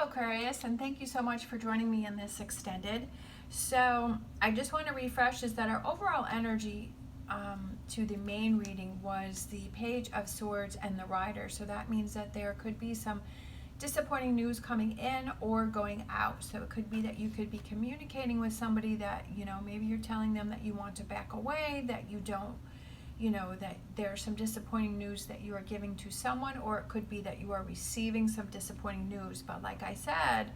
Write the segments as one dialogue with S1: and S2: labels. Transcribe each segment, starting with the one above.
S1: Aquarius, and thank you so much for joining me in this extended. So I just want to refresh is that our overall energy to the main reading was the Page of Swords and the Rider. So that means that there could be some disappointing news coming in or going out. So it could be that you could be communicating with somebody that, maybe you're telling them that you want to back away, that you don't, that there's some disappointing news that you are giving to someone, or it could be that you are receiving some disappointing news. But like I said,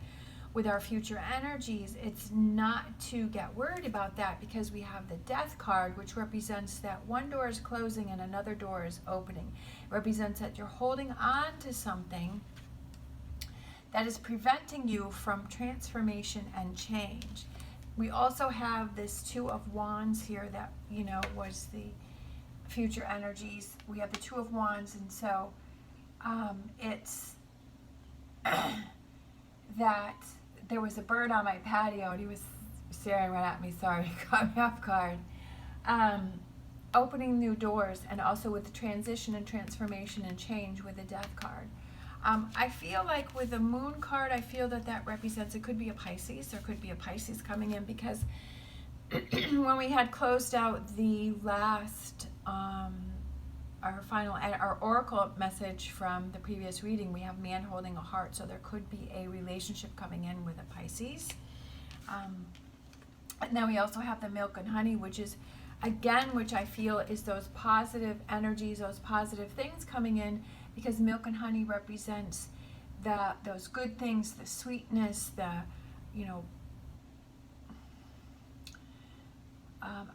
S1: with our future energies, it's not to get worried about that, because we have the Death card, which represents that one door is closing and another door is opening. It represents that you're holding on to something that is preventing you from transformation and change. We also have this Two of Wands here that, was the future energies. We have the Two of Wands, and so it's that there was a bird on my patio and he was staring right at me. Sorry, caught me off guard. Opening new doors, and also with the transition and transformation and change with the Death card. I feel like with the Moon card, I feel that represents, it could be a Pisces. There could be a Pisces coming in, because when we had closed out the last, our oracle message from the previous reading, we have man holding a heart. So there could be a relationship coming in with a Pisces. And then we also have the Milk and Honey, which is, again, which I feel is those positive energies, those positive things coming in, because Milk and Honey represents those good things, the sweetness,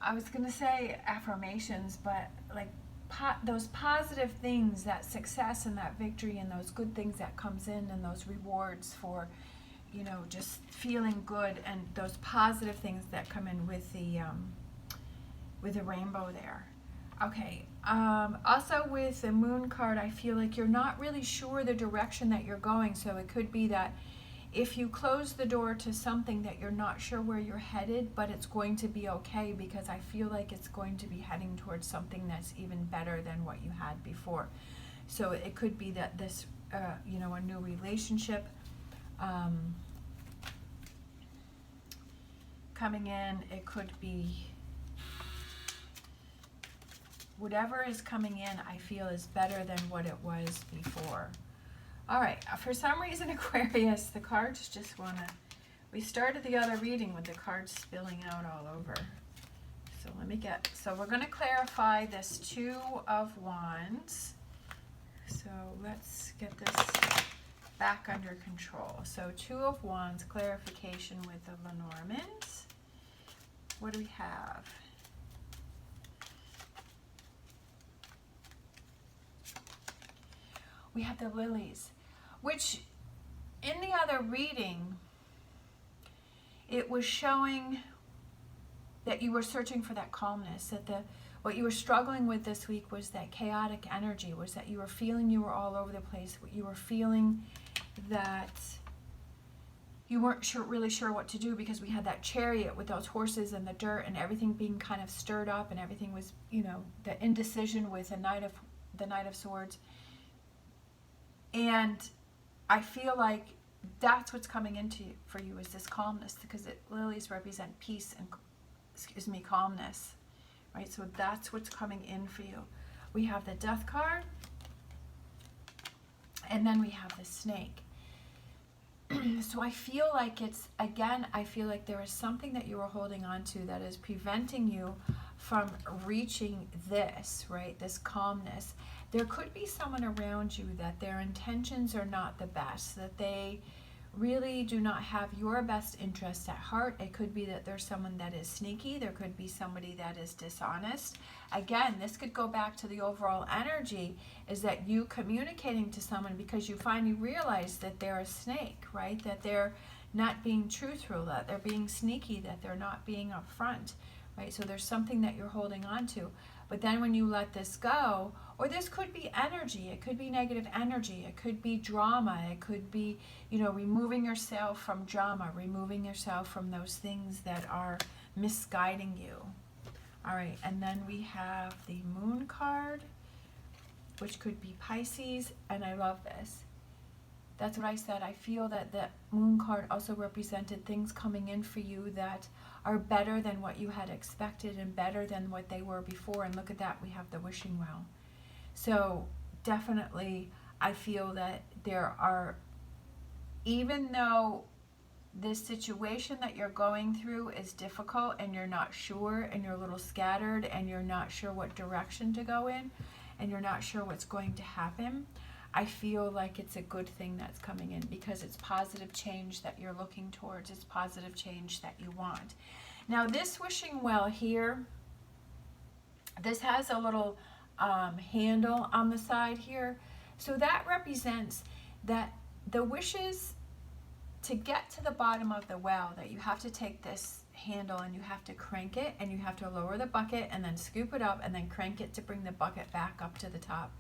S1: I was going to say affirmations, but like those positive things, that success and that victory and those good things that comes in, and those rewards for, just feeling good, and those positive things that come in with the rainbow there. Okay, also with the Moon card, I feel like you're not really sure the direction that you're going. So it could be that if you close the door to something that you're not sure where you're headed, but it's going to be okay, because I feel like it's going to be heading towards something that's even better than what you had before. So it could be that this, a new relationship coming in. It could be whatever is coming in, I feel is better than what it was before. All right, for some reason, Aquarius, the cards just we started the other reading with the cards spilling out all over. So we're going to clarify this Two of Wands. So let's get this back under control. So Two of Wands, clarification with the Lenormand. What do we have? We have the Lilies, which in the other reading, it was showing that you were searching for that calmness, that what you were struggling with this week was that chaotic energy, was that you were feeling you were all over the place. You were feeling that you weren't really sure what to do, because we had that Chariot with those horses and the dirt and everything being kind of stirred up, and everything was, the indecision with the Knight of Swords. And I feel like that's what's coming into for you, is this calmness, because lilies represent peace and, calmness, right? So that's what's coming in for you. We have the Death card, and then we have the Snake. So I feel like I feel like there is something that you are holding on to that is preventing you from reaching this, right? This calmness. There could be someone around you that their intentions are not the best, that they really do not have your best interests at heart. It could be that there's someone that is sneaky. There could be somebody that is dishonest. Again, this could go back to the overall energy, is that you communicating to someone because you finally realize that they're a snake, right? That they're not being truthful, that they're being sneaky, that they're not being upfront, right? So there's something that you're holding on to. But then when you let this go, or this could be energy, it could be negative energy, it could be drama, it could be, removing yourself from drama, removing yourself from those things that are misguiding you. All right, and then we have the Moon card, which could be Pisces, and I love this. That's what I said. I feel that the moon card also represented things coming in for you that are better than what you had expected and better than what they were before. And look at that, we have the wishing well. So definitely I feel that there are, even though this situation that you're going through is difficult and you're not sure and you're a little scattered and you're not sure what direction to go in and you're not sure what's going to happen, I feel like it's a good thing that's coming in, because it's positive change that you're looking towards. It's positive change that you want. Now this wishing well here, this has a little handle on the side here. So that represents that the wishes to get to the bottom of the well, that you have to take this handle and you have to crank it and you have to lower the bucket and then scoop it up and then crank it to bring the bucket back up to the top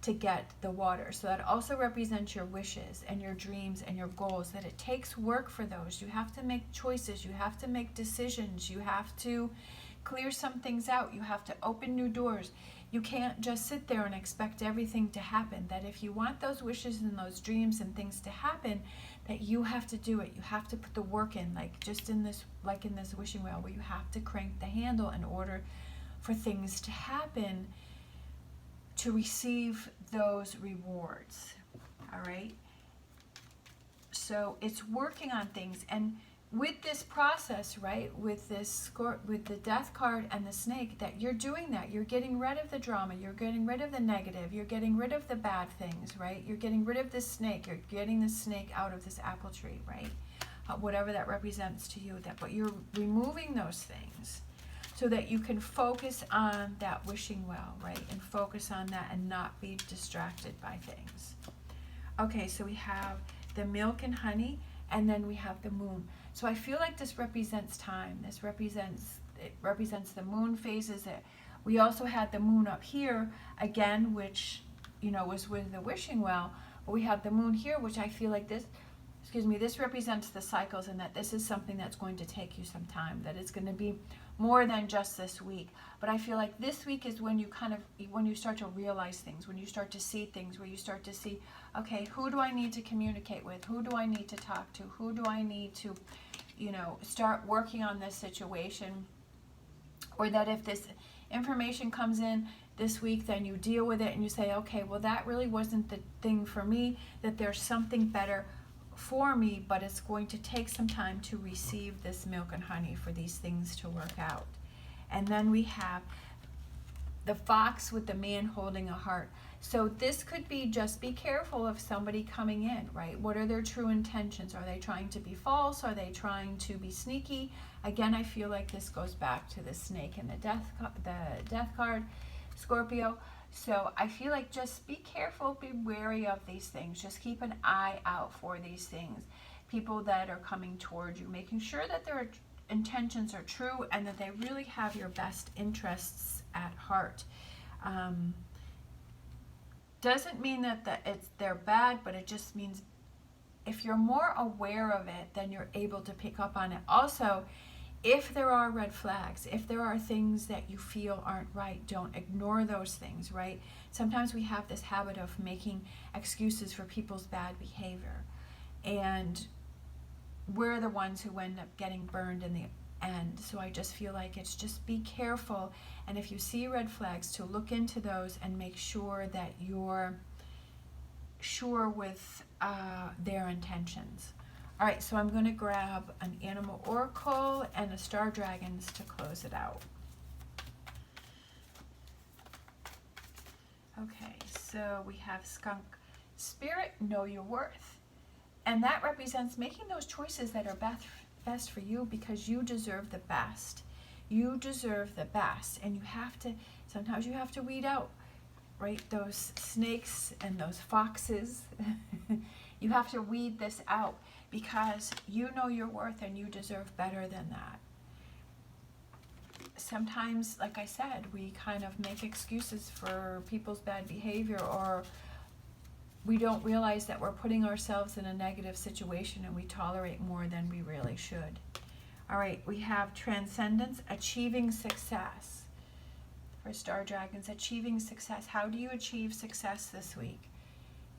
S1: to get the water. So that also represents your wishes and your dreams and your goals, that it takes work for those. You have to make choices, you have to make decisions, you have to clear some things out, you have to open new doors. You can't just sit there and expect everything to happen. That if you want those wishes and those dreams and things to happen, that you have to do it. You have to put the work in, like just in this, like in this wishing well, where you have to crank the handle in order for things to happen, to receive those rewards. All right. So it's working on things, and with this process, right, with this with the death card and the snake, that you're doing that. You're getting rid of the drama, you're getting rid of the negative, you're getting rid of the bad things, right? You're getting rid of this snake, you're getting the snake out of this apple tree, right? Whatever that represents to you, that, but you're removing those things so that you can focus on that wishing well, right? And focus on that and not be distracted by things. Okay, so we have the milk and honey, and then we have the moon. So I feel like this represents time. This represents the moon phases. We also had the moon up here again, which, you know, was with the wishing well. But we have the moon here, which I feel like this, this represents the cycles, and that this is something that's going to take you some time, that it's going to be more than just this week. But I feel like this week is when you when you start to realize things, when you start to see things, where you start to see, okay, who do I need to communicate with? Who do I need to talk to? Who do I need to, you know, start working on this situation? Or that if this information comes in this week, then you deal with it and you say, okay, well, that really wasn't the thing for me, that there's something better for me, but it's going to take some time to receive this milk and honey for these things to work out. And then we have the fox with the man holding a heart. So this could be, just be careful of somebody coming in, right? What are their true intentions? Are they trying to be false? Are they trying to be sneaky? Again, I feel like this goes back to the snake and the death card, Scorpio. So I feel like just be careful, be wary of these things. Just keep an eye out for these things. People that are coming towards you, making sure that their intentions are true and that they really have your best interests at heart. Doesn't mean that they're bad, but it just means if you're more aware of it, then you're able to pick up on it. Also, if there are red flags, if there are things that you feel aren't right, don't ignore those things, right? Sometimes we have this habit of making excuses for people's bad behavior, and we're the ones who end up getting burned in the end. So I just feel like it's just be careful, and if you see red flags, to look into those and make sure that you're sure with their intentions. All right, so I'm going to grab an animal oracle and a star dragons to close it out. Okay, so we have skunk spirit, know your worth. And that represents making those choices that are best for you, because you deserve the best. You deserve the best. And you have to, sometimes you have to weed out, right, those snakes and those foxes. You have to weed this out, because you know your worth and you deserve better than that. Sometimes, like I said, we kind of make excuses for people's bad behavior, or we don't realize that we're putting ourselves in a negative situation and we tolerate more than we really should. All right, we have transcendence, achieving success. For star dragons, achieving success. How do you achieve success this week?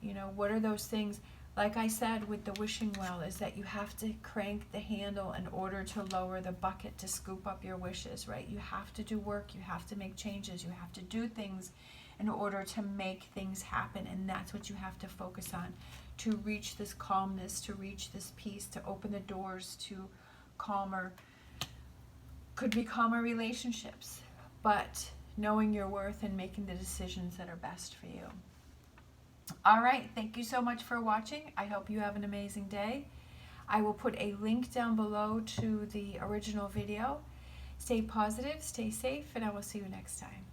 S1: You know, what are those things? Like I said with the wishing well, is that you have to crank the handle in order to lower the bucket to scoop up your wishes, right? You have to do work, you have to make changes, you have to do things in order to make things happen, and that's what you have to focus on to reach this calmness, to reach this peace, to open the doors to calmer, could be calmer relationships, but knowing your worth and making the decisions that are best for you. All right, thank you so much for watching. I hope you have an amazing day. I will put a link down below to the original video. Stay positive, stay safe, and I will see you next time.